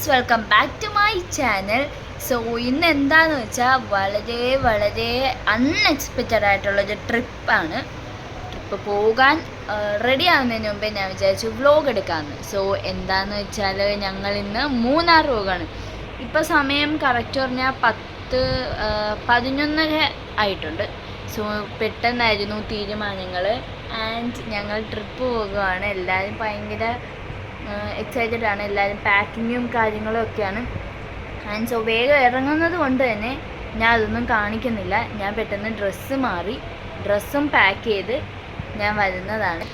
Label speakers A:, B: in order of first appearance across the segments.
A: Guys, welcome back to my channel. So ഇന്ന് എന്താണെന്ന് വെച്ചാൽ വളരെ അൺഎക്സ്പെക്റ്റഡ് ആയിട്ടുള്ളൊരു ട്രിപ്പാണ്. ട്രിപ്പ് പോകാൻ റെഡി ആവുന്നതിന് മുമ്പേ ഞാൻ വിചാരിച്ചു വ്ലോഗ് എടുക്കാമെന്ന്. സോ എന്താണെന്ന് വെച്ചാൽ ഞങ്ങൾ ഇന്ന് മൂന്നാർ പോകുകയാണ്. ഇപ്പോൾ സമയം കറക്റ്റ് പറഞ്ഞാൽ 11 ആയിട്ടുണ്ട്. സോ പെട്ടെന്നായിരുന്നു തീരുമാനങ്ങൾ. ആൻഡ് ഞങ്ങൾ ട്രിപ്പ് പോകുകയാണ്. എല്ലാവരും ഭയങ്കര എക്സൈറ്റഡ് ആണ്. എല്ലാവരും പാക്കിങ്ങും കാര്യങ്ങളും ഒക്കെയാണ്. ആൻഡ് സോ വേഗം ഇറങ്ങുന്നത് കൊണ്ട് തന്നെ ഞാൻ അതൊന്നും കാണിക്കുന്നില്ല. ഞാൻ പെട്ടെന്ന് ഡ്രസ്സ് മാറി ഡ്രസ്സും പാക്ക് ചെയ്ത് ഞാൻ വരുന്നതാണ്.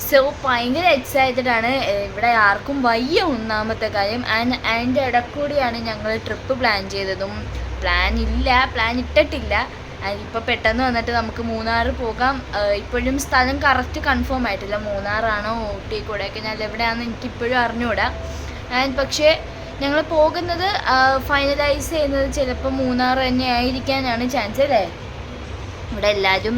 A: സോ ഭയങ്കര എക്സൈറ്റഡ് ആണ്. ഇവിടെ ആർക്കും വയ്യ ഒന്നാമത്തെ കാര്യം. ആൻഡ് അതിൻ്റെ ഇടക്കൂടിയാണ് ഞങ്ങൾ ട്രിപ്പ് പ്ലാൻ ചെയ്തതും. പ്ലാൻ ഇട്ടിട്ടില്ല. ഇപ്പോൾ പെട്ടെന്ന് വന്നിട്ട് നമുക്ക് മൂന്നാർ പോകാം. ഇപ്പോഴും സ്ഥലം കറക്റ്റ് കൺഫേം ആയിട്ടില്ല. മൂന്നാറാണോ ഊട്ടി കൊടൈക്കനാൽ എവിടെയാണെന്ന് എനിക്കിപ്പോഴും അറിഞ്ഞുകൂടാ. പക്ഷേ ഞങ്ങൾ പോകുന്നത് ഫൈനലൈസ് ചെയ്യുന്നത് ചിലപ്പോൾ മൂന്നാർ തന്നെ ആയിരിക്കാനാണ് ചാൻസ് അല്ലേ. ഇവിടെ എല്ലാവരും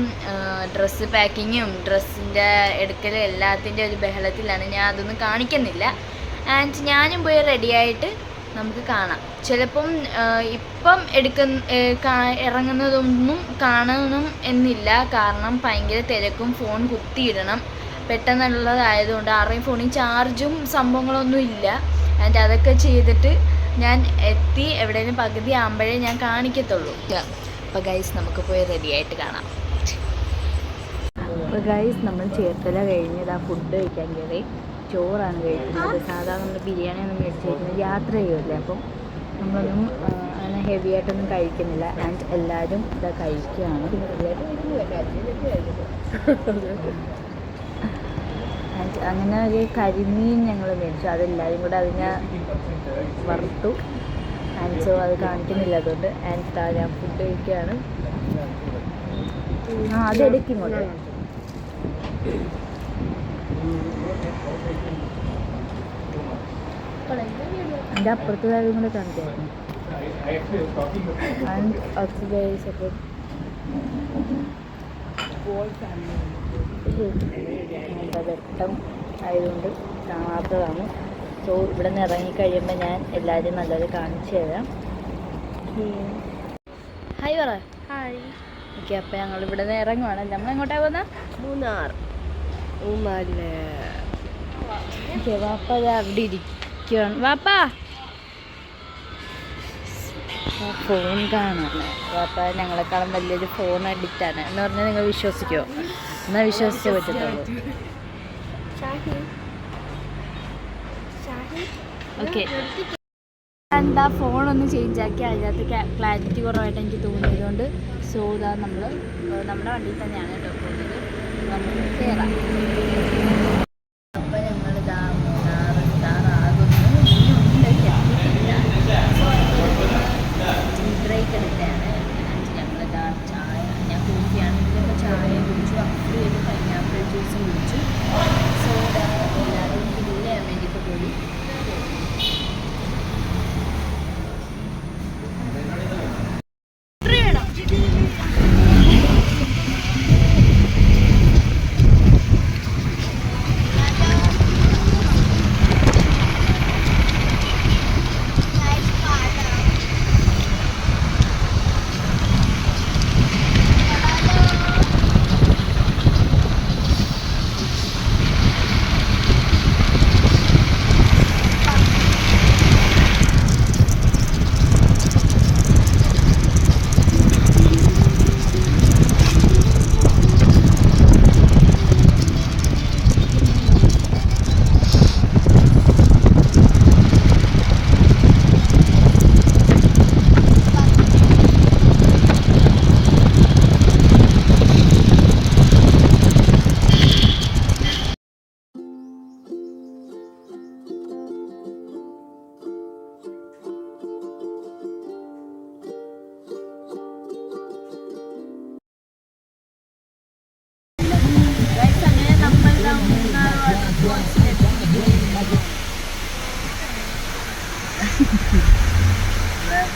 A: ഡ്രസ്സ് പാക്കിങ്ങും ഡ്രസ്സിൻ്റെ എടുക്കലും എല്ലാത്തിൻ്റെ ഒരു ബഹളത്തിലാണ്. ഞാൻ അതൊന്നും കാണിക്കുന്നില്ല. ആൻഡ് ഞാനും പോയി റെഡിയായിട്ട് നമുക്ക് കാണാം. ചിലപ്പം ഇപ്പം ഇറങ്ങുന്നതൊന്നും കാണണം എന്നില്ല. കാരണം ഭയങ്കര തിരക്കും, ഫോൺ കുത്തിയിടണം പെട്ടെന്നുള്ളതായതുകൊണ്ട്. ആരുടെയും ഫോണിൽ ചാർജും സംഭവങ്ങളൊന്നും ഇല്ല. ആൻഡ് അതൊക്കെ ചെയ്തിട്ട് ഞാൻ എത്തി എവിടെയെങ്കിലും പകുതി ആകുമ്പോഴേ ഞാൻ കാണിക്കത്തുള്ളൂ. അപ്പോൾ ഗൈസ്, നമുക്ക് പോയി റെഡിയായിട്ട് കാണാം. അപ്പോൾ ഗൈസ്, നമ്മൾ ചേർത്തല കഴിഞ്ഞത് ഫുഡ് കഴിക്കാൻ കയറി. ചോറാണ് കഴിക്കുന്നത്. സാധാരണ നമ്മൾ ബിരിയാണിയൊന്നും മേടിച്ചിരിക്കുന്നത് യാത്ര ചെയ്യുമല്ലേ. അപ്പം നമ്മളൊന്നും അങ്ങനെ ഹെവി ആയിട്ടൊന്നും കഴിക്കുന്നില്ല. ആൻഡ് എല്ലാവരും ഇതാ കഴിക്കുകയാണ്. ആൻഡ് അങ്ങനെ ഒരു കരിമീൻ ഞങ്ങൾ മേടിച്ചു. അതെല്ലാവരും കൂടെ അതിനെ വറുത്തു. ആൻഡ് സോ അത് കാണിക്കുന്നില്ല അതുകൊണ്ട്. ആൻഡ് ഞാൻ ഫുഡ് കഴിക്കുകയാണ്. അതെടുക്കും ഇങ്ങോട്ട്. എൻ്റെ അപ്പുറത്തെ കാര്യം കൂടെ കാണിക്കായിരുന്നു. ആൻഡ് ഓക്സിജൈസ് ഒക്കെ വെട്ടം ആയതുകൊണ്ട് കാണാത്തതാണ്. സോ ഇവിടെ നിന്ന് ഇറങ്ങിക്കഴിയുമ്പോൾ ഞാൻ എല്ലാവരും നല്ലത് കാണിച്ചു തരാം. ഹായ് പറ. ഹായ്. ഓക്കെ, അപ്പോൾ ഞങ്ങൾ ഇവിടെ നിന്ന് ഇറങ്ങുവാണ്. നമ്മൾ എങ്ങോട്ടാണ് പോകുന്നത്? മൂന്നാർ. ഓക്കെ, വാപ്പ അവിടെ ഇരിക്കുകയാണ്. വാപ്പാ ഫോൺ കാണാണ്. വാപ്പ ഞങ്ങളെക്കാളും വലിയൊരു ഫോൺ അഡിക്റ്റാണ് എന്ന് പറഞ്ഞാൽ നിങ്ങൾ വിശ്വസിക്കുമോ? എന്നാൽ വിശ്വസിച്ചേ പറ്റത്തുള്ളൂ. ഓക്കെ, എന്താ ഫോണൊന്ന് ചേഞ്ച് ആക്കി അതിനകത്ത് ക്ലാരിറ്റി കുറവായിട്ട് എനിക്ക് തോന്നിയതുകൊണ്ട്. സോ ഇതാ നമ്മൾ നമ്മുടെ വണ്ടിയിൽ തന്നെയാണ് കേട്ടോ പോകുന്നത്. നമുക്ക് കയറാം. അപ്പോൾ ഞങ്ങളിതാ മൂന്നാറാകുന്നു. ഇനിയുണ്ട്, എത്തിയിട്ടില്ല. സോ ടീ ബ്രേക്ക് എടുത്തതാണ്. ഞങ്ങളിതാ ചായ, ഞാൻ കോഫിയാണ് ഇതിലൊക്കെ ചായ കുടിച്ചു. അപ്പുറം ഒരു പൈനാപ്പിൾ ജ്യൂസും കുടിച്ചു. സോ എല്ലാവരും ഗ്രില്ല് ചെയ്യാൻ വേണ്ടിയിട്ട് പോയി.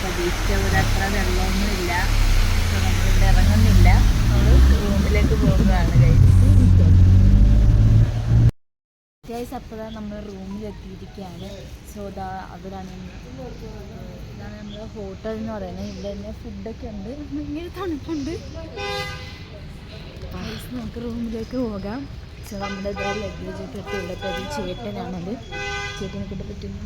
A: പ്രതീക്ഷിച്ച അത്ര വെള്ളമൊന്നുമില്ല. നമ്മളിവിടെ ഇറങ്ങുന്നില്ല. നമ്മൾ റൂമിലേക്ക് പോകുകയാണ്. ഗൈസ് അപ്പോഴാണ് നമ്മൾ റൂമിലെത്തിയിരിക്കുകയാണ്. സോ അവിടെയാണ് ഇതാണ് നമ്മുടെ ഹോട്ടൽ എന്ന് പറയുന്നത്. ഇവിടെ തന്നെ ഫുഡൊക്കെ ഉണ്ട്, ഭയങ്കര തണുപ്പുണ്ട്. ഗൈസ് നമുക്ക് റൂമിലേക്ക് പോകാം. സോ നമ്മുടെ ലഗേജ് ഒക്കെ ഇട്ട് ഇവിടുത്തെ ഒരു ചേട്ടനാണത്. ചേട്ടനെ കൊണ്ട് പറ്റുന്ന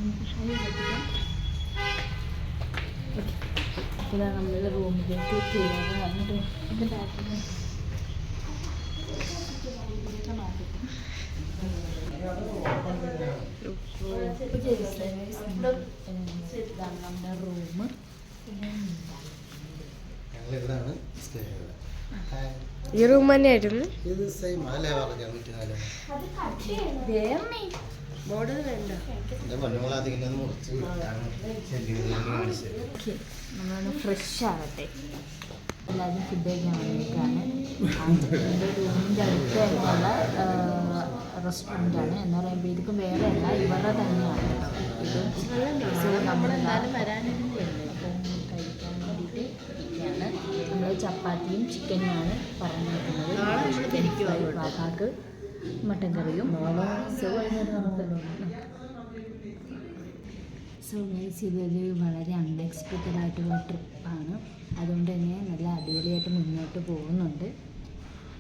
A: ഇപ്പോഴാണ് നമ്മൾ റൂമിലേക്ക് കയറാണ്. എൻ്റെ ബാക്കിൽ നമ്മുടെ റൂം.
B: ഈ റൂം തന്നെയായിരുന്നു. മോഡൽ വേണ്ട,
A: നമ്മളൊന്ന് ഫ്രഷ് ആവട്ടെ. എല്ലാവരും ഫുഡ് കഴിക്കാൻ വേണ്ടിയിട്ടാണ്. എൻ്റെ റൂമിൻ്റെ അടുത്ത് തന്നെയുള്ള റെസ്റ്റോറൻ്റാണ് എന്ന് പറയുമ്പോഴേക്കും വേറെ അല്ല, ഇവരുടെ തന്നെയാണ് ഇത്. സോ നമ്മളെല്ലാവരും അപ്പം കഴിക്കാൻ വേണ്ടിയിട്ട് ഇരിക്കുകയാണ്. നമ്മൾ ചപ്പാത്തിയും ചിക്കനുമാണ് പറഞ്ഞിരിക്കുന്നത്. പാപ്പാക്ക് മട്ടൻ കറിയും. സോ ഗൈസ് ഇതൊരു വളരെ അൺഎക്സ്പെക്റ്റഡ് ആയിട്ടുള്ള ട്രിപ്പാണ്. അതുകൊണ്ട് തന്നെ നല്ല അടിപൊളിയായിട്ട് മുന്നോട്ട് പോകുന്നുണ്ട്.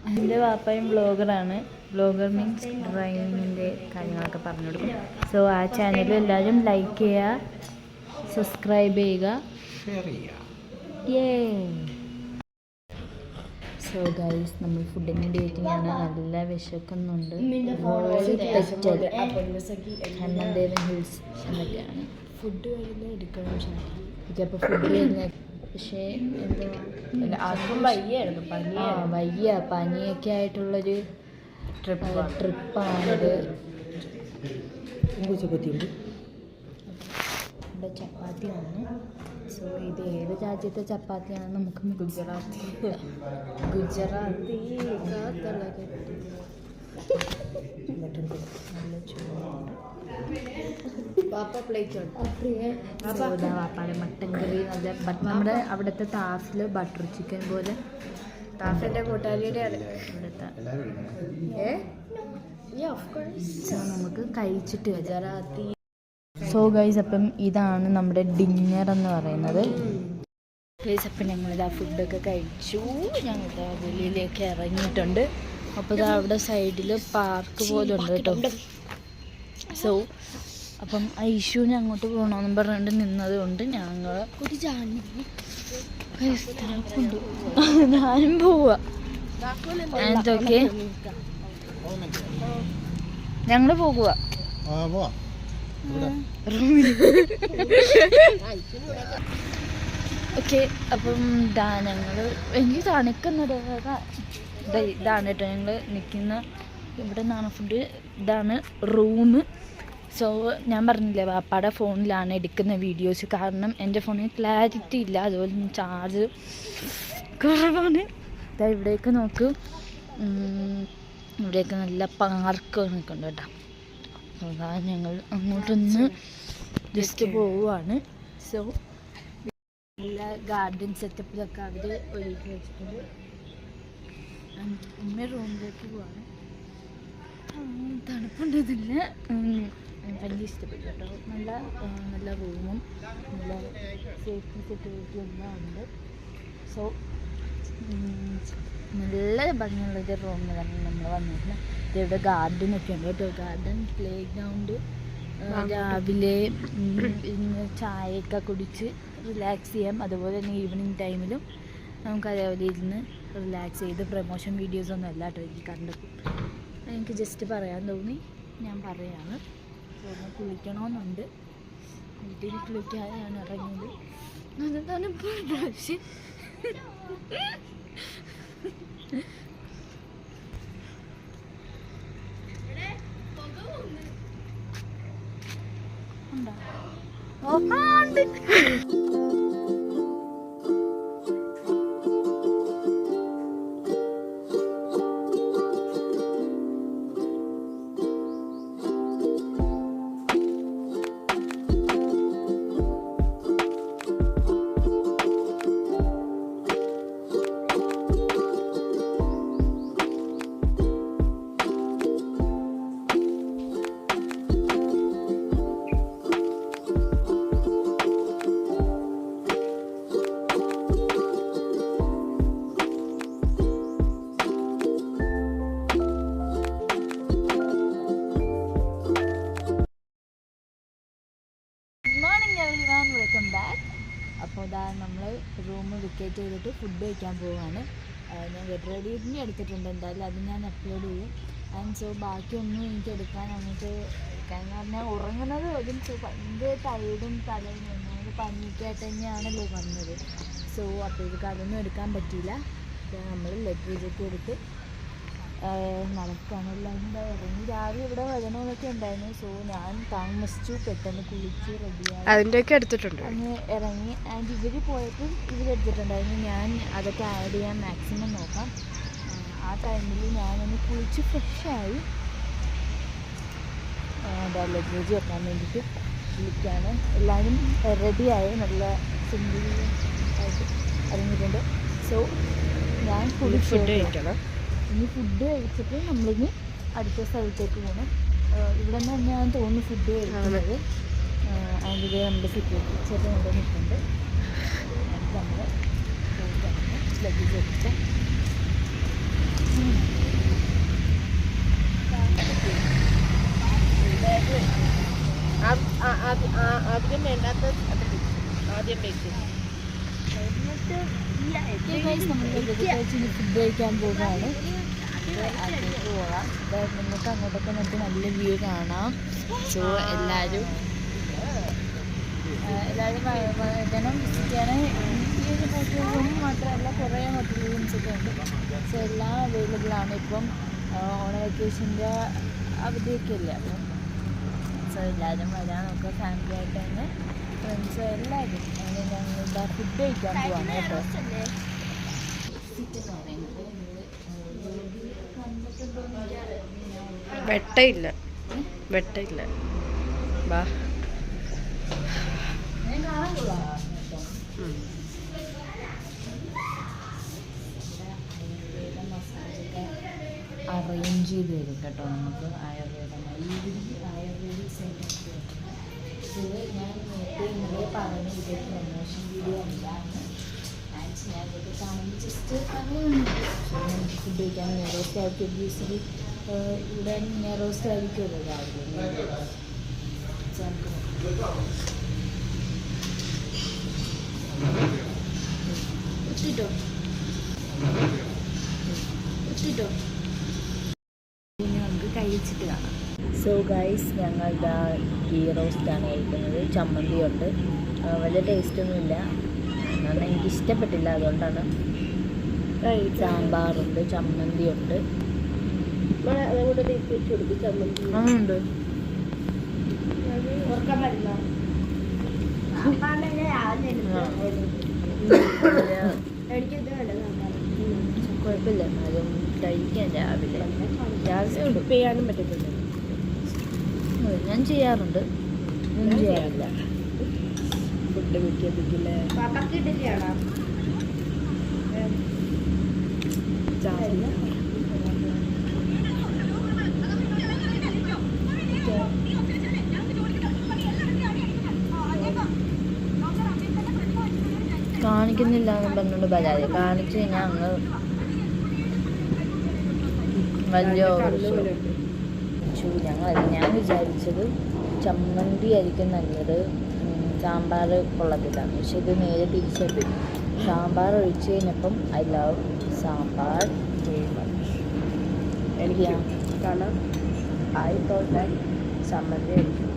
A: എൻ്റെ വാപ്പയും ബ്ലോഗറാണ്. ബ്ലോഗർ മീൻസ് ഡ്രൈവിങ്ങിൻ്റെ കാര്യങ്ങളൊക്കെ പറഞ്ഞു കൊടുക്കും. സോ ആ ചാനൽ എല്ലാവരും ലൈക്ക് ചെയ്യുക, സബ്സ്ക്രൈബ് ചെയ്യുക, ഷെയർ ചെയ്യുക. സോ ഗൈസ് നമ്മൾ ഫുഡിന് ഡേറ്റിംഗ് ആണ്. നല്ല വിശക്കുന്നുണ്ട്. ഹനുമാൻദേവൻ ഹിൽസ് എന്നൊക്കെയാണ് ഫുഡ് കഴിഞ്ഞ് എടുക്കണം. ഓക്കെ, അപ്പോൾ ഫുഡ് കഴിഞ്ഞ പക്ഷേ വയ്യ പനിയൊക്കെ ആയിട്ടുള്ളൊരു ട്രിപ്പാണിത്. ഇവിടെ ചപ്പാത്തിയാണ്. സോ ഇത് ഏത് രാജ്യത്തെ ചപ്പാത്തിയാണെന്ന് നമുക്ക് ഗുജറാത്തി നല്ല ചൂടുണ്ട്. വാപ്പാടെ മട്ടൻ കറി നല്ല നമ്മുടെ അവിടുത്തെ താഫിൽ ബട്ടർ ചിക്കൻ പോലെ.
B: താഫിൻ്റെ കൂട്ടാളിയുടെ
A: ഇവിടുത്തെ നമുക്ക് കഴിച്ചിട്ട് ഗുജറാത്തി. സോ ഗൈസ് അപ്പം ഇതാണ് നമ്മുടെ ഡിന്നർ എന്ന് പറയുന്നത്. ഗൈസ് അപ്പം ഞങ്ങളിതാ ഫുഡൊക്കെ കഴിച്ചു. ഞങ്ങളുടെ വെളിയിലേക്ക് ഇറങ്ങിയിട്ടുണ്ട്. അപ്പോൾ ഇതാ അവിടെ സൈഡിൽ പാർക്ക് പോലെ ഉണ്ട് കേട്ടോ. സോ അപ്പം ഐഷുവിനെ അങ്ങോട്ട് പോകണമെന്ന് പറഞ്ഞിട്ട് നിന്നത് കൊണ്ട് ഞങ്ങൾ ഒരു ഞാനും പോവാ. എന്തൊക്കെ ഞങ്ങൾ പോകുക. ഓക്കെ, അപ്പം ഞങ്ങൾ എനിക്ക് തണുക്കുന്നത് ഇതാണ് കേട്ടോ. ഞങ്ങൾ നിൽക്കുന്ന ഇവിടെ നിന്നാണ് ഫുഡ്. ഇതാണ് റൂം. സോ ഞാൻ പറഞ്ഞില്ലേ വാപ്പാടെ ഫോണിലാണ് എടുക്കുന്ന വീഡിയോസ്. കാരണം എൻ്റെ ഫോണിൽ ക്ലാരിറ്റി ഇല്ല, അതുപോലെ ചാർജ് കുറവാണ്. ഇവിടേക്ക് നോക്ക്, ഇവിടെയൊക്കെ നല്ല പാർക്ക് നിൽക്കുന്നുണ്ട് കേട്ടോ. അതാ ഞങ്ങൾ അങ്ങോട്ടൊന്ന് ജസ്റ്റ് പോവുകയാണ്. സോ എല്ലാ ഗാർഡൻ സെറ്റപ്പിലൊക്കെ അവർ ഒരുക്കി വെച്ചിട്ടുണ്ട്. ഉമ്മ റൂമിലേക്ക് പോവാണ്. തണുപ്പുണ്ടതില്ല, ഭയങ്കര ഇഷ്ടപ്പെട്ടു കേട്ടോ. നല്ല റൂമും നല്ല സേഫ്റ്റി സെക്യൂരിറ്റി എല്ലാം ഉണ്ട്. സോ നല്ല ഭംഗിയുള്ളൊരു റൂമിൽ തന്നെ നമ്മൾ വന്നിരുന്നത്. ഇവിടെ ഗാർഡനൊക്കെ ഉണ്ട് കേട്ടോ. ഗാർഡൻ, പ്ലേ ഗ്രൗണ്ട്, രാവിലെ ചായയൊക്കെ കുടിച്ച് റിലാക്സ് ചെയ്യാം. അതുപോലെ തന്നെ ഈവനിങ് ടൈമിലും നമുക്ക് അതേപോലെ ഇരുന്ന് റിലാക്സ് ചെയ്ത്. പ്രമോഷൻ വീഡിയോസൊന്നും അല്ല കേട്ടോ എനിക്ക് കണ്ടത്. എനിക്ക് ജസ്റ്റ് പറയാൻ തോന്നി, ഞാൻ പറയാണ്. കുളിക്കണമെന്നുണ്ട്. വീട്ടിൽ കുളിക്കാതെയാണ് ഇറങ്ങിയത്. അതെന്താണ് ഇപ്പോൾ പ്രാവശ്യം ഉണ്ടോ? ഓ ഉണ്ട്. അപ്പോൾ ഇതാ നമ്മൾ റൂം വെക്കേറ്റ് ചെയ്തിട്ട് ഫുഡ് കഴിക്കാൻ പോവുകയാണ്. ഞാൻ ഗെറ്റ് റെഡി എടുത്തിട്ടുണ്ട്, എന്തായാലും അത് ഞാൻ അപ്ലോഡ് ചെയ്യും. ആൻഡ് സോ ബാക്കിയൊന്നും എനിക്ക് എടുക്കാൻ അങ്ങോട്ട് എന്ന് പറഞ്ഞാൽ ഉറങ്ങുന്നത് ഒരു ഭയങ്കര ടൈഡും തലയും നമുക്ക് പനിയൊക്കെ ആയിട്ട് തന്നെയാണല്ലോ വന്നത്. സോ അപ്പോൾ ഇതൊക്കെ അതൊന്നും എടുക്കാൻ പറ്റിയില്ല. അപ്പോൾ നമ്മൾ ലഗേജൊക്കെ എടുത്ത് നടക്കുകയാണ്. എല്ലാവരും എന്താ ഇറങ്ങി രാവിലെ ഇവിടെ വരണമെന്നൊക്കെ ഉണ്ടായിരുന്നു. സോ ഞാൻ താമസിച്ചു, പെട്ടെന്ന് കുളിച്ച് റെഡിയായി
B: അതിൻ്റെയൊക്കെ എടുത്തിട്ടുണ്ട്
A: അങ്ങ് ഇറങ്ങി. ആൻഡ് ഇവർ പോയപ്പോൾ ഇവരെടുത്തിട്ടുണ്ടായിരുന്നു. ഞാൻ അതൊക്കെ ആഡ് ചെയ്യാൻ മാക്സിമം നോക്കാം. ആ ടൈമിൽ ഞാനൊന്ന് കുളിച്ച് ഫ്രഷായി ലഗേജ് വെക്കാൻ വേണ്ടിയിട്ട് വിളിക്കുകയാണ്. എല്ലാവരും റെഡിയായി നല്ല സിമ്പിൾ ആയിട്ട് ഇറങ്ങിയിട്ടുണ്ട്. സോ ഞാൻ
B: ഫുഡ് കഴിക്കണം.
A: ഇനി ഫുഡ് കഴിച്ചിട്ട് നമ്മളിനി അടുത്ത സ്ഥലത്തേക്ക് പോകണം. ഇവിടെ നിന്ന് തന്നെയാണ് തോന്നുന്നു ഫുഡ് കഴിക്കുന്നത്. അതിൽ നമ്മുടെ സെക്യൂരിറ്റി ടീച്ചർ ഇവിടെ നിൽക്കുന്നുണ്ട്. നമ്മൾ ലഗേജ് എടുക്കാം.
B: ആദ്യം വേണ്ടാത്ത ആദ്യം വെക്കും.
A: ഫുഡ് കഴിക്കാൻ പോകുകയാണ്. അതിലേക്ക് പോകാം. നിങ്ങൾക്ക് അങ്ങോട്ടൊക്കെ നമുക്ക് നല്ല വ്യൂ കാണാം. സോ എല്ലാവരും വരണം വിസിറ്റാണ്. ഈ ഒരു ഹോട്ടൽ റൂം മാത്രമല്ല കുറേ ഹോട്ടൽ റൂംസൊക്കെ ഉണ്ട്. സോ എല്ലാം അവൈലബിൾ ആണ്. ഇപ്പം ഓണ വെക്കേഷൻ്റെ അവധിയൊക്കെ ഇല്ല. അപ്പം സോ എല്ലാവരും വരാനൊക്കെ ഫാമിലി ആയിട്ട് തന്നെ ഫ്രണ്ട്സ് എല്ലാവരും അങ്ങനെ ഞങ്ങൾ ഇതാ ഫുഡ് കഴിക്കാൻ പോവാണ് കേട്ടോ.
B: വെട്ടയില്ല വാ.
A: അറേഞ്ച് ചെയ്ത് തരും കേട്ടോ നമുക്ക്. ആയുർവേദിക് സെൻറ്റർ ഞാൻ നേരത്തെ ഇന്നലെ പറഞ്ഞ ഇത് പ്രൊമോഷൻ വീഡിയോ അല്ലാന്ന്. ആൻഡ് ഞാൻ ഇതൊക്കെ കാണുമ്പോൾ ജസ്റ്റ് നമുക്ക് ഫുഡ് കഴിക്കാൻ നെറോസ്റ്റ് ആയിരിക്കും. ഒബ്വിയസ്ലി ഇവിടെ നെറോസ്റ്റ് ആയിരിക്കുമല്ലോ രാവിലെ. പിന്നെ നമുക്ക് കഴിച്ചിട്ട് കാണാം. സോ ഗൈസ് ഞങ്ങൾ ഗീ റോസ്റ്റാണ് കഴിക്കുന്നത്. ചമ്മന്തിയുണ്ട്, വലിയ ടേസ്റ്റൊന്നുമില്ല, എന്നാൽ എനിക്ക് ഇഷ്ടപ്പെട്ടില്ല, അതുകൊണ്ടാണ്. സാമ്പാറുണ്ട്, ചമ്മന്തിയുണ്ട്. ഉണ്ട് കുഴപ്പമില്ല, എന്നാലും കഴിക്കാൻ രാവിലെ
B: ചെയ്യാനും പറ്റത്തില്ല.
A: ഞാൻ ചെയ്യാറുണ്ട്, ഒന്നും ചെയ്യാറില്ല.
B: ഫുഡ് വെക്കില്ലേ
A: കാണിക്കുന്നില്ല എന്ന് പറഞ്ഞുകൊണ്ട് പരാതി. കാണിച്ചു കഴിഞ്ഞാൽ അങ്ങ് വലിയ ഞാൻ വിചാരിച്ചത് ചമ്മന്തി ആയിരിക്കും നല്ലത്, സാമ്പാർ കൊള്ളത്തില്ല. പക്ഷെ ഇത് നേരെ തിരിച്ചിട്ട് സാമ്പാർ ഒഴിച്ച് കഴിഞ്ഞപ്പം ഐ ലവ് സാമ്പാർ. എനിക്ക് കാരണം ഐ തോട്ട് ദാറ്റ് ചമ്മന്തി ആയിരിക്കും.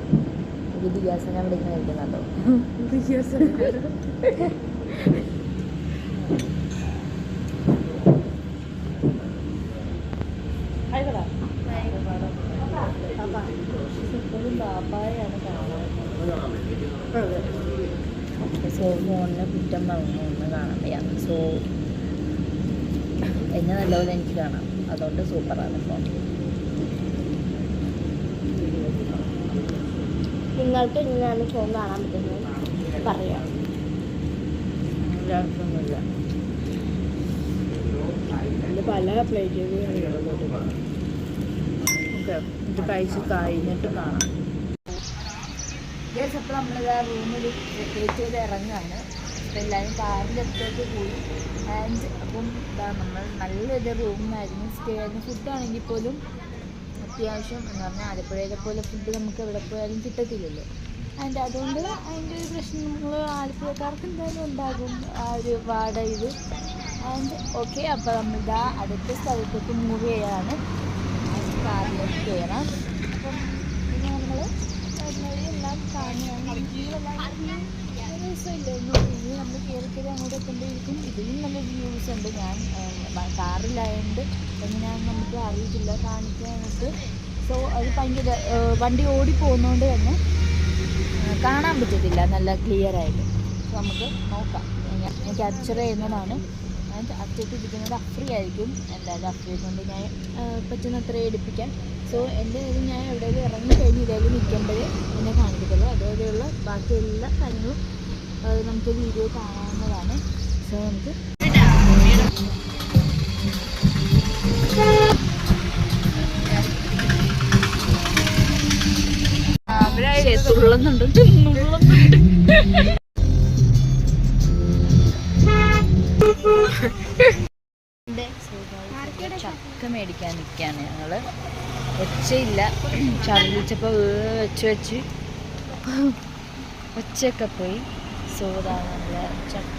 A: ഇത് ദിയാസന അവിടെ ഇങ്ങനെ കഴിക്കുന്നുണ്ടോ? ബാബായാണ് കാണാൻ. സോ ഫോണിനെ കുറ്റം പറഞ്ഞു ഒന്ന് കാണാൻ വയ്യ. സോ എന്നെ നല്ലപോലെ എനിക്ക് കാണാം, അതുകൊണ്ട് സൂപ്പറാണ് ഫോൺ. നിങ്ങൾക്ക് എങ്ങനെയാണ് ഫോൺ കാണാൻ പറ്റുന്നത് പറയാം. ഒന്നുമില്ല,
B: പല പ്ലേറ്റുകൾ
A: ഓക്കെ. ഇത് കഴിച്ച് കഴിഞ്ഞിട്ട് കാണാം. അപ്പോൾ നമ്മളിതാ റൂമിൽ വെക്കേറ്റ് ചെയ്ത് ഇറങ്ങുകയാണ്. അപ്പോൾ എല്ലാവരും കാറിൻ്റെ അടുത്തേക്ക് പോയി. ആൻഡ് അപ്പം ഇതാ നമ്മൾ നല്ലൊരു റൂമായിരുന്നു, സ്റ്റേ ആയിരുന്നു. ഫുഡാണെങ്കിൽ പോലും അത്യാവശ്യം എന്ന് പറഞ്ഞാൽ ആലപ്പുഴയിലെ പോലെ ഫുഡ് നമുക്ക് എവിടെ പോയാലും കിട്ടത്തില്ലല്ലോ. ആൻഡ് അതുകൊണ്ട് അതിൻ്റെ ഒരു പ്രശ്നങ്ങൾ ആലപ്പുഴക്കാർക്ക് എന്തായാലും ഉണ്ടാകും, ആ ഒരു വാട ഇത്. ആൻഡ് ഓക്കെ, അപ്പോൾ നമ്മളിതാ അടുത്ത സ്ഥലത്തേക്ക് മൂവ് ചെയ്യാണ്. കാറിലേക്ക് കയറാം. അപ്പം പിന്നെ നമ്മൾ എല്ലാം കാണുകയാണ്. രസമില്ലായിരുന്നു. ഇനി നമ്മൾ കയറി അങ്ങോട്ട് എത്തുമ്പോഴേക്കും ഇതിലും നല്ല വ്യൂസ് ഉണ്ട്. ഞാൻ കാറിലായതുകൊണ്ട് എങ്ങനെയാണെന്ന് നമുക്ക് അറിയത്തില്ല കാണിക്കാനായിട്ട്. സോ അത് ഭയങ്കര വണ്ടി ഓടിപ്പോകുന്നതുകൊണ്ട് തന്നെ കാണാൻ പറ്റത്തില്ല നല്ല ക്ലിയർ ആയിട്ട്. സോ നമുക്ക് നോക്കാം. ഞാൻ ക്യാപ്ചർ ചെയ്യുന്നതാണ്. അറ്റത്ത് ഇരിക്കുന്നത് അഫ്രി ആയിരിക്കും. എന്തായാലും അഫ്രിയെ കൊണ്ട് ഞാൻ പറ്റുന്നത്ര എടുപ്പിക്കാം. സോ എൻ്റെ കാര്യം ഞാൻ എവിടെയെങ്കിലും ഇറങ്ങി കഴിഞ്ഞ് ഇടയിൽ നിൽക്കുമ്പോഴേ എന്നെ കാണിക്കത്തുള്ളൂ. അതുപോലെയുള്ള ബാക്കി എല്ലാ കാര്യങ്ങളും നമുക്ക് വീഡിയോ കാണാവുന്നതാണ്. സോ നമുക്ക് തുള്ളുന്നുണ്ട്. ചക്ക മേടിക്കാൻ നിൽക്കുകയാണ് ഞങ്ങൾ. ഒച്ചയില്ല, ഛർദിച്ചപ്പോൾ വെച്ച് ഒച്ചയൊക്കെ പോയി. സോദാ നല്ല ചക്ക,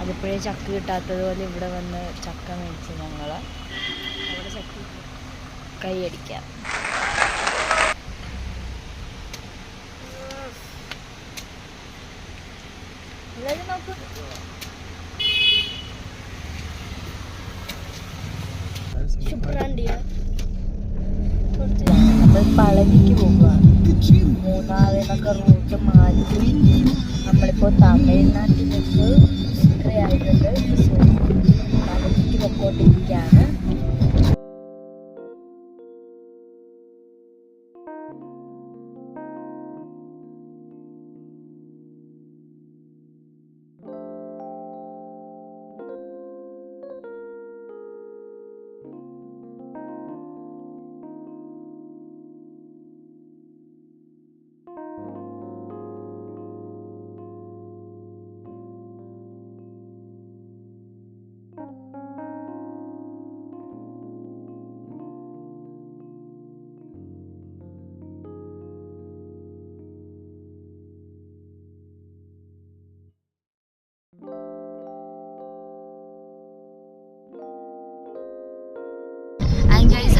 A: അതിപ്പോഴേ ചക്ക കിട്ടാത്തതുപോലെ ഇവിടെ വന്ന് ചക്ക മേടിച്ച് ഞങ്ങൾ അവിടെ ചക്ക കൈയടിക്കാം. എല്ലാവരും നോക്കൂ. നമ്മൾ പളനിക്ക് പോകുകയാണ്. മൂന്നാറിനൊക്കെ റൂട്ട് മാറ്റി നമ്മളിപ്പോൾ തമിഴ്നാട്ടിലേക്ക് എൻട്രി ആയിട്ടുണ്ട്. സോ പളനിക്ക് പൊക്കോണ്ടിരിക്കുകയാണ്.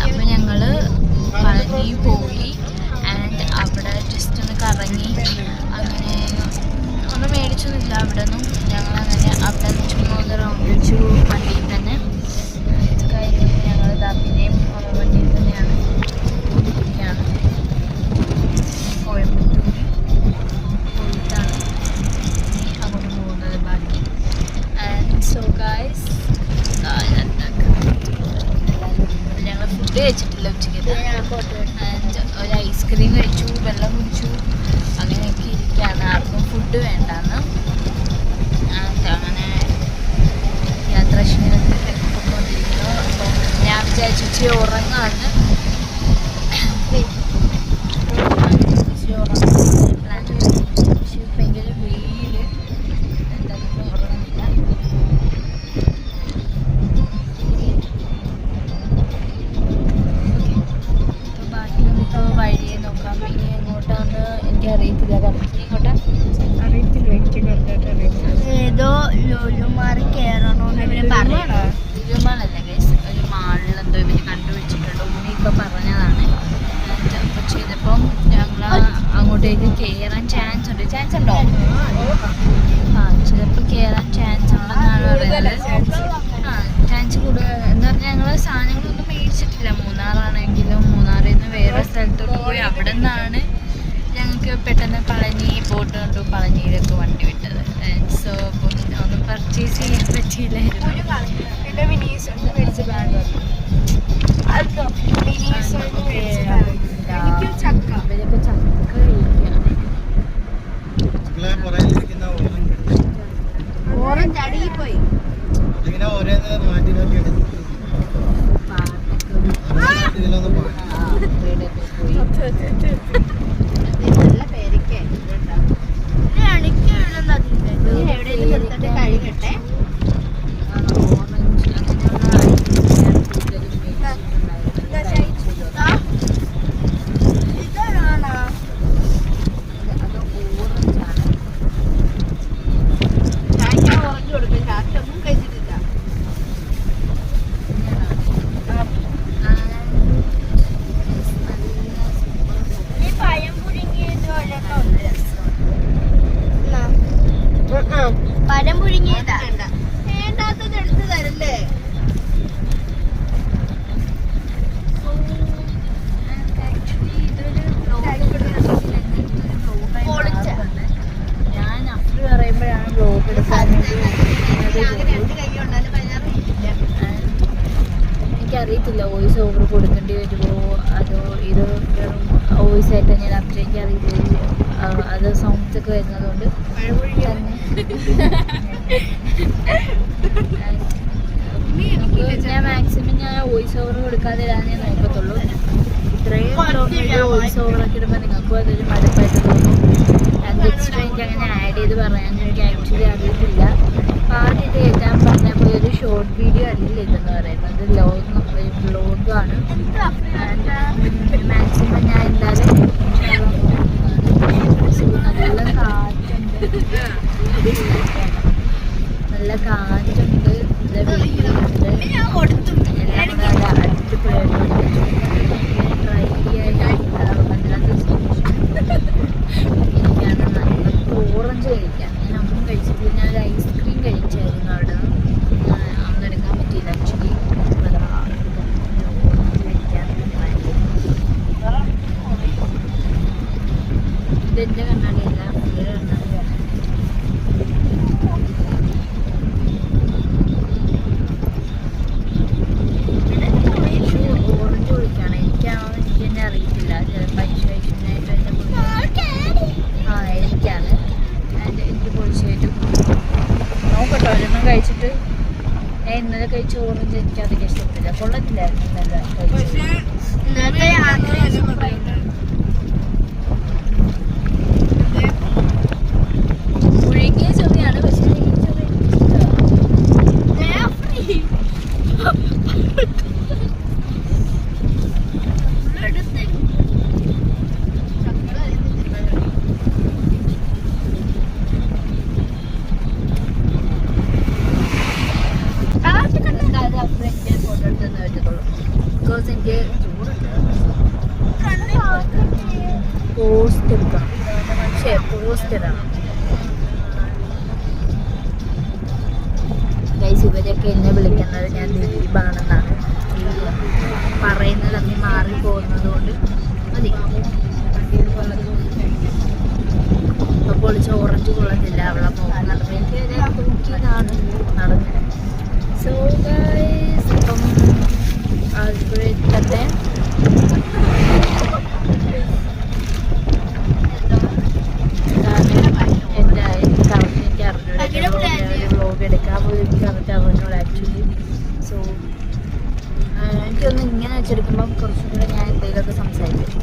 A: അപ്പോൾ ഞങ്ങൾ പളനി പോയി. ആൻഡ് അവിടെ ജസ്റ്റ് ഒന്ന് കറങ്ങി, അങ്ങനെ ഒന്നും മേടിച്ചൊന്നുമില്ല അവിടെ നിന്നും. ഞങ്ങളങ്ങനെ അവിടെ നിന്ന് ചുമ്മാ ഒന്ന് റൗണ്ട് അടിച്ചു വണ്ടിയിൽ തന്നെ. കഴിഞ്ഞ് ഞങ്ങൾ പിന്നെയും വണ്ടിയിൽ തന്നെയാണ് ഇരിക്കുകയാണ്. കോയമ്പത്തൂർ പോയിട്ടാണ് അങ്ങോട്ട് പോകുന്നത് ബാക്കി. ആൻഡ് സോ ഗൈസ്, ഞങ്ങൾ ഫുഡ് കഴിച്ചിട്ടില്ല ഉച്ചയ്ക്ക്. ആൻഡ് ഒരു ഐസ്ക്രീം കഴിച്ചു, വെള്ളം കുടിച്ചു, അങ്ങനെയൊക്കെ ഇരിക്കുകയാണ്. ആർക്കും ഫുഡ് വേണ്ടാന്ന്. ആൻഡ് അങ്ങനെ യാത്രാക്ഷീണത്തിൽ പോയിക്കൊണ്ടിരിക്കുന്നു. അപ്പം ഞാൻ വിചാരിച്ചു ഉറങ്ങാന്ന്. പ്ലാൻ ചെയ്തു. പക്ഷേ ഭയങ്കര വെയിൽ, എന്തായാലും ഉറങ്ങുന്നില്ല. വഴിയെ നോക്കാം. ഇനി എങ്ങോട്ടാന്ന് എനിക്ക് അറിയത്തില്ല. ഇങ്ങോട്ടാ
B: അറിയത്തില്ല, എനിക്ക് കറക്റ്റായിട്ട് അറിയത്തില്ല.
A: ഏതോ ലുലുമാൾ കയറണോന്ന് ഇവര് പറയണോ? ലുലുമാളല്ല ഗൈസ്, ഒരു മാളിൽ എന്തോ ഇവര് കണ്ടുപിടിച്ചിട്ടുണ്ട്. ഉണ്ണി ഇപ്പൊ പറഞ്ഞതാണ്. പക്ഷെ ഇതിപ്പം ഞങ്ങൾ അങ്ങോട്ടേക്ക് കയറാൻ ചാൻസ് ഉണ്ട്. ചാൻസ് ഉണ്ടോ? ചിലപ്പോൾ കയറാൻ ചാൻസ് ഉണ്ടെന്നാണ് പറയുന്നത്. ചാൻസ് കൂടുതൽ എന്ന് പറഞ്ഞാൽ ഞങ്ങൾ സാധനങ്ങളൊന്നും മേടിച്ചിട്ടില്ല. മൂന്നാറാണെങ്കിലും മൂന്നാറിൽ നിന്ന് വേറെ സ്ഥലത്തോട്ട് പോയി അവിടെ നിന്നാണ് ഞങ്ങൾക്ക് പെട്ടെന്ന് പളനി ബോട്ട് കണ്ടു പളനിയിലേക്ക് വണ്ടി വിട്ടത്. സോ ഒന്നും പർച്ചേസ് ചെയ്യാൻ പറ്റിയില്ലായിരുന്നു. ഇവരൊക്കെ ചക്ക കഴിക്കുകയാണ്. ഓറഞ്ച് അടിയിൽ പോയി നല്ല പേരൊക്കെ എവിടെയെങ്കിലും നിർത്തിട്ട് കഴുകട്ടെ. അറിയില്ല വോയിസ് ഓവർ കൊടുക്കേണ്ടി വരുമോ അതോ ഇത് വെറും വോയിസ് ആയിട്ട് ഞാൻ അത്രയ്ക്ക് അറിയില്ല. അത് സൗണ്ട്സ് ഒക്കെ വരുന്നതുകൊണ്ട് തന്നെ ഞാൻ മാക്സിമം ഞാൻ വോയിസ് ഓവർ കൊടുക്കാതെ ഇടാനേ നോക്കത്തുള്ളൂ. ഇത്രയും വോയിസ് ഓവറൊക്കെ ഇടുമ്പോൾ നിങ്ങൾക്കും അതൊരു മടുപ്പായിട്ട് തോന്നും. ആൻഡ് എക്സ്ട്രാ എനിക്ക് അങ്ങനെ ആഡ് ചെയ്ത് പറയാൻ എനിക്ക് ആക്ച്വലി അറിയത്തില്ല. അപ്പോൾ ആദ്യമായിട്ട് കയറ്റാൻ പറഞ്ഞപ്പോൾ ഒരു ഷോർട്ട് വീഡിയോ അല്ല ഇതെന്ന് പറയുന്നത്, വ്ലോഗാണ്. മാക്സിമം ഞാൻ എന്തായാലും നല്ല കാറ്റുണ്ട്, നല്ല കാറ്റുണ്ട്, വീടുണ്ട്, എല്ലാം കൂടെ നല്ല അടിപൊളിയായിട്ട് ട്രൈ എനിക്കാണ് നല്ല ഓറഞ്ച് കഴിക്കാം. ഞാൻ ഒന്നും കഴിച്ചിട്ടില്ല. ഞാനൊരു ഐസ്ക്രീം കഴിച്ചായിരുന്നു അവിടെ, ഒന്നും എടുക്കാൻ പറ്റിയില്ല ആക്ച്വലി. ഓറഞ്ച് കഴിക്കാൻ ഇതെൻ്റെ കണ്ണാടിയല്ല, പുള്ളിയുടെ കണ്ണാടിയാണ്. ഓറഞ്ച് കുടിക്കുകയാണ്. എനിക്കാണോ എനിക്ക് തന്നെ അറിയത്തില്ല. ചിലപ്പോൾ ഐശ്വര്യനായിട്ട് എൻ്റെ എനിക്കാണ്. എനിക്ക് പൊളിച്ചായിട്ടും നോക്കട്ടോ ഒരെണ്ണം കഴിച്ചിട്ട്. ഞാൻ ഇന്നലെ കഴിച്ച ഓറഞ്ച് എനിക്ക് അധികം ഇഷ്ടപ്പെട്ടില്ല, കൊള്ളത്തില്ലായിരുന്നു ഇന്നലെ കഴിച്ചത്. പുഴുങ്ങിയ ചൊവ്വയാണ്, പക്ഷേ ഈ ചൊവ്വ എനിക്ക് ഫോട്ടോ എടുത്തെന്ന് പറ്റത്തുള്ളൂ. ബിക്കോസ് എനിക്ക് പോസ്റ്റ് എടുക്കണം, പക്ഷേ പോസ്റ്റ് ഇടണം. ഗൈസ് ഇവരൊക്കെ എന്നെ വിളിക്കുന്നത് ഞാൻ ദിലീപാണെന്നാണ്. പറയുന്നത് തമ്മിൽ മാറി പോകുന്നത് കൊണ്ട് മതി. ഇപ്പോൾ പൊളിച്ച ഓറഞ്ച് കൊള്ളത്തില്ല, അവളെ പോകുന്നത് എനിക്ക് തൂക്കിയതാണ് നടന്നത്. സോ ഗൈസ് ഇപ്പം ഇവിടെ എത്തട്ടെ. എനിക്ക് അറിഞ്ഞൂടെ വ്ലോഗ് എടുക്കാൻ പോലും എനിക്ക് കറക്റ്റ് അറിഞ്ഞൂടെ ആക്ച്വലി. സോ എനിക്കൊന്ന് ഇങ്ങനെ വെച്ചെടുക്കുമ്പം കുറച്ചും കൂടെ ഞാൻ എന്തെങ്കിലുമൊക്കെ സംസാരിക്കും,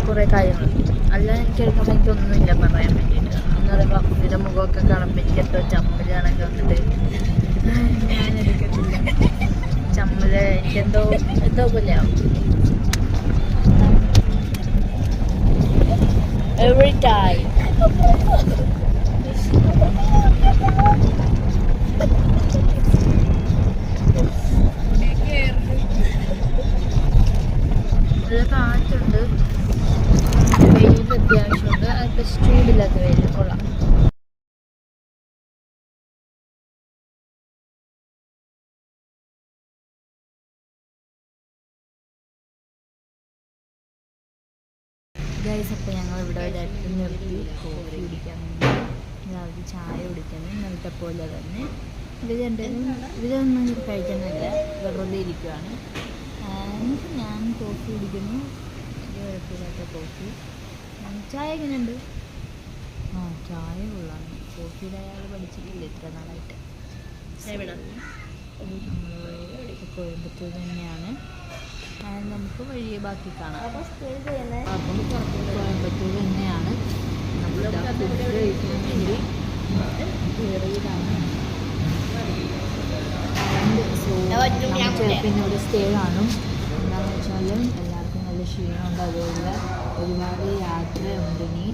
A: കുറേ കാര്യങ്ങൾ. അല്ല എനിക്കെടുക്കുമ്പോൾ എനിക്കൊന്നുമില്ല പറയാൻ വേണ്ടിയിട്ട്. എന്ന് പറയുമ്പോൾ അപ്പൻ്റെ മുഖമൊക്കെ കാണുമ്പോൾ എനിക്ക് എന്തോ ചമ്മലാണൊക്കെ വന്നിട്ട് ഞാൻ എടുക്കത്തില്ല. ചമ്മല് എനിക്കെന്തോ എന്തോ പോലെയാവും every time. നല്ല കാറ്റുണ്ട്, വെയിൽ അത്യാവശ്യമുണ്ട്, അതിപ്പോൾ ചൂടില്ലാത്ത വെയിൽ കൊള്ളാം. ഗൈസ് അപ്പോൾ ഞങ്ങൾ ഇവിടെ ഒരിടത്ത് നിർത്തി കോഫി കുടിക്കാൻ വേണ്ടി. രാവിലെ ചായ കുടിക്കണം ഇന്നലത്തെ പോലെ തന്നെ. ഇവരൊന്നും കഴിക്കുന്നില്ല, വെറുതെ ഇരിക്കുകയാണ്. ആൻഡ് ഞാൻ കോഫി കുടിക്കുന്നു, വലിയ കുഴപ്പമില്ലാത്ത കോഫി. ചായ എങ്ങനെയുണ്ട്? ചായ കൊള്ളാണ്. കോഫിയുടെ അയാൾ പഠിച്ചിട്ടില്ല ഇത്ര നാളായിട്ട്. നമ്മൾ കോയമ്പത്തൂർ തന്നെയാണ്. നമുക്ക് വഴിയെ ബാക്കി കാണാം. അപ്പം കോയമ്പത്തൂർ തന്നെയാണ്. നമ്മൾ ഫുഡ് കഴിക്കാൻ വേണ്ടി കയറിയതാണ്. ചിലപ്പോൾ ഇവിടെ സ്റ്റേ കാണും. എന്താണെന്ന് വെച്ചാൽ എല്ലാവർക്കും നല്ല ക്ഷീണമുണ്ട്, അതുകൊണ്ട് ഒരുപാട് യാത്രയുണ്ട്. ഇനി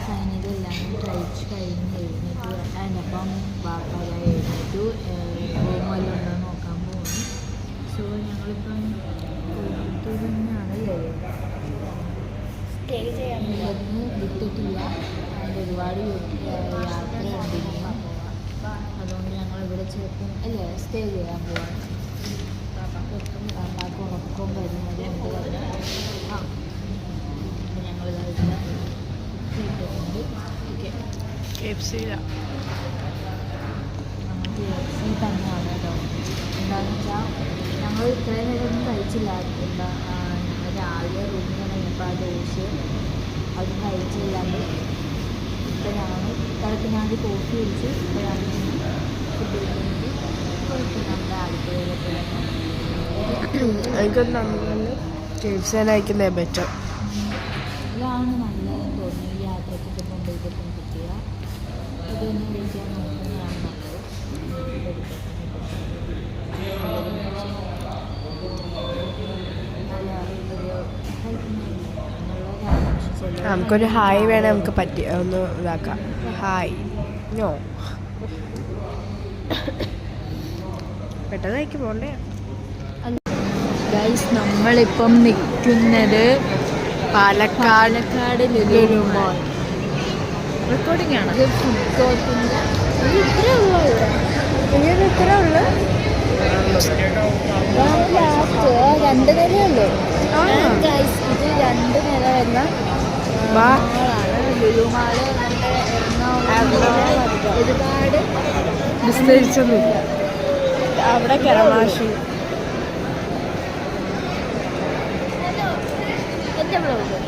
A: ഫൈനലി എല്ലാം കഴിച്ച് കഴിഞ്ഞ് എഴുന്നേറ്റ് അതിനപ്പം വാപ്പാല എഴുന്നേറ്റു റൂമെല്ലാം ഉണ്ടോ നോക്കാൻ പോകുന്നു. സോ ഞങ്ങളിപ്പം കോയമ്പത്തൂർ തന്നെയാണ് സ്റ്റേ ചെയ്യാൻ വിട്ടിട്ടില്ല. അതിൻ്റെ ഒരുപാട് യാത്രയുണ്ട് ഇനിയും. അതുകൊണ്ട് ഞങ്ങളിവിടെ ചിലപ്പം അല്ലേ സ്റ്റേ ചെയ്യാൻ പോവാണ്. പാപ്പാക്ക് ഉറക്കം വരുന്നത് കൊണ്ട് തന്നെ ഞങ്ങളിതാ KFC ഞങ്ങൾ ഇത്രയും നേരം ഒന്നും കഴിച്ചില്ലായിരുന്നു. എന്താ ഞങ്ങൾ രാവിലെ റൂമിൽ ഇറങ്ങിയപ്പോൾ ആ ദോശ അത് കഴിച്ചില്ലാണ്ട് ഇപ്പോഴാണ് തിളപ്പിനാണ്ട് കോഫി കുടിച്ച് ഇപ്പോഴാണ് ഫുഡ് കഴിക്കുന്നത്. നമ്മുടെ അടുക്കളയിലൊക്കെ
B: എനിക്ക് നമ്മൾ കഴിക്കുന്നേ ബെറ്റർ.
A: ഇതാണ് നല്ലതെന്ന് തോന്നുന്നു. ഈ യാത്രയ്ക്കൊക്കെ കൊണ്ടുപോയിട്ടും കിട്ടിയ ഇതൊന്നും കഴിക്കാൻ നോക്കുന്നതാണ് നല്ലത്.
B: നമുക്കൊരു ഹായ് വേണേൽ നമുക്ക് പറ്റി ഒന്ന് ഇതാക്കാം. ഹായ് നോ പെട്ടെന്ന് പോണ്ടേ.
A: ഗൈസ് നമ്മളിപ്പം നിൽക്കുന്നത്
B: പാലക്കാട്
A: ലുലു
B: മോൾ. റെക്കോർഡിംഗ് ആണ്.
A: ഇത് ഫുഡ് കോർട്ടിൻ്റെ ഇത്രേ ഉള്ളൂ.
B: ഇത്രേ ഉള്ളു.
A: ലാസ്റ്റ് 2 നിലയുള്ളൂ. ഗൈസ് ഇത് 2 നില വരുന്ന മാളാണ് ലുലു മാള്. നമ്മുടെ എറണാകുളം ഒരുപാട്
B: വിസ്തരിച്ചൊന്നുമില്ല. അവിടെ കരമാശി
A: എൻ്റെ ബ്ലോഗ്.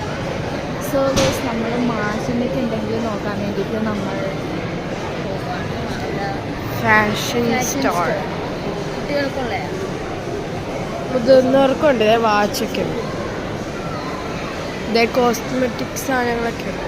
A: സോ ഗൈസ് നമ്മൾ മാസിനൊക്കെ ഉണ്ടെങ്കിൽ നോക്കാൻ വേണ്ടിയിട്ട് നമ്മൾ
B: ഫാഷൻ സ്റ്റോർ.
A: കുട്ടികൾക്കുള്ള
B: മുതിർന്നവർക്കുണ്ട്. വാച്ചൊക്കെ ഉണ്ട്. ഇതേ കോസ്മെറ്റിക് സാധനങ്ങളൊക്കെ ഉണ്ട്.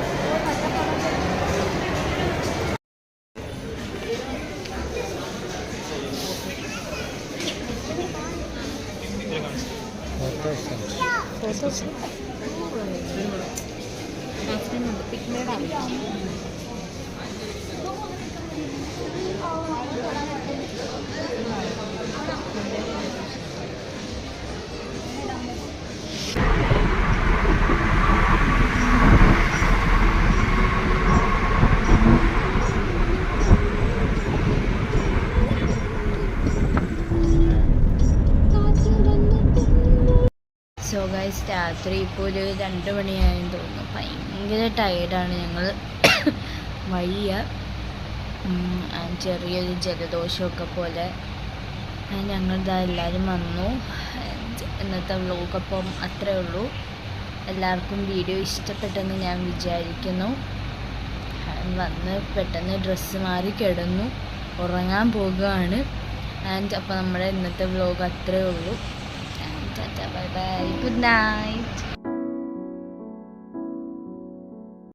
A: സോ ഗൈസ് രാത്രി ഇപ്പോൾ ഒരു 2 മണിയായെന്ന് തോന്നുന്നു. ഭയങ്കര ടയേർഡാണ് ഞങ്ങൾ. വയ്യ. ചെറിയൊരു ജലദോഷമൊക്കെ പോലെ. ഞങ്ങളിതാ എല്ലാവരും വന്നു. ഇന്നത്തെ വ്ലോഗപ്പം അത്രേ ഉള്ളൂ. എല്ലാവർക്കും വീഡിയോ ഇഷ്ടപ്പെട്ടെന്ന് ഞാൻ വിചാരിക്കുന്നു. വന്ന് പെട്ടെന്ന് ഡ്രസ്സ് മാറി കിടന്നു ഉറങ്ങാൻ പോകുകയാണ്. അപ്പോൾ നമ്മുടെ ഇന്നത്തെ വ്ലോഗ് അത്രേ ഉള്ളൂ. Bye bye. Good night.